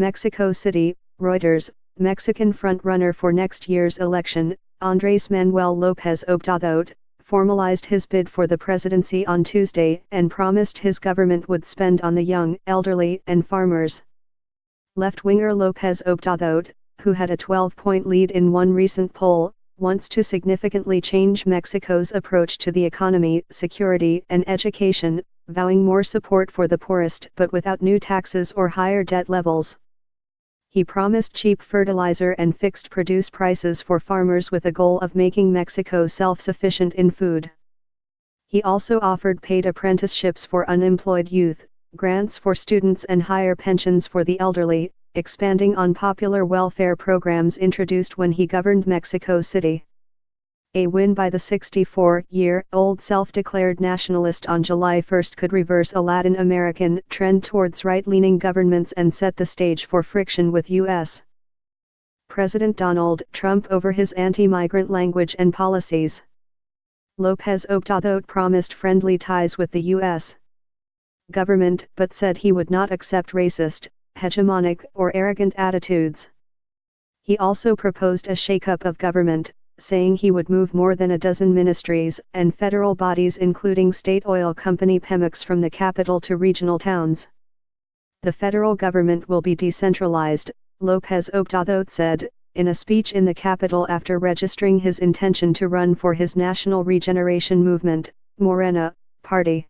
Mexico City, Reuters. Mexican frontrunner for next year's election, Andrés Manuel López Obrador, formalized his bid for the presidency on Tuesday and promised his government would spend on the young, elderly, and farmers. Left-winger López Obrador, who had a 12-point lead in one recent poll, wants to significantly change Mexico's approach to the economy, security, and education, vowing more support for the poorest but without new taxes or higher debt levels. He promised cheap fertilizer and fixed produce prices for farmers with a goal of making Mexico self-sufficient in food. He also offered paid apprenticeships for unemployed youth, grants for students and higher pensions for the elderly, expanding on popular welfare programs introduced when he governed Mexico City. A win by the 64-year-old self-declared nationalist on July 1 could reverse a Latin American trend towards right-leaning governments and set the stage for friction with U.S. President Donald Trump over his anti-migrant language and policies. López Obrador promised friendly ties with the U.S. government but said he would not accept racist, hegemonic, or arrogant attitudes. He also proposed a shake-up of government, saying he would move more than a dozen ministries and federal bodies including state oil company Pemex from the capital to regional towns. The federal government will be decentralized, López Obrador said, in a speech in the capital after registering his intention to run for his National Regeneration Movement, Morena, party.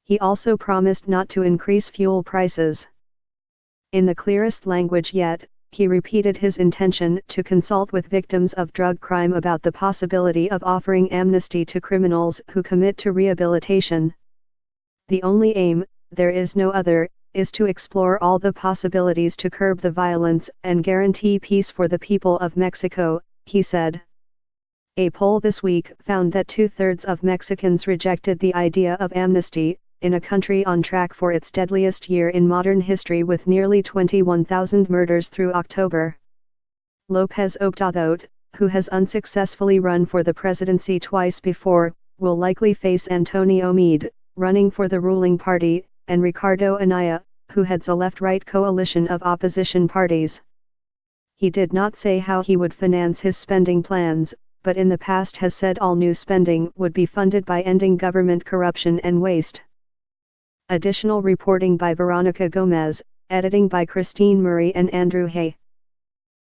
He also promised not to increase fuel prices. In the clearest language yet, he repeated his intention to consult with victims of drug crime about the possibility of offering amnesty to criminals who commit to rehabilitation. The only aim, there is no other, is to explore all the possibilities to curb the violence and guarantee peace for the people of Mexico, he said. A poll this week found that 2/3 of Mexicans rejected the idea of amnesty, in a country on track for its deadliest year in modern history with nearly 21,000 murders through October. López Obrador, who has unsuccessfully run for the presidency twice before, will likely face Antonio Meade, running for the ruling party, and Ricardo Anaya, who heads a left-right coalition of opposition parties. He did not say how he would finance his spending plans, but in the past has said all new spending would be funded by ending government corruption and waste. Additional reporting by Veronica Gomez, editing by Christine Murray and Andrew Hay.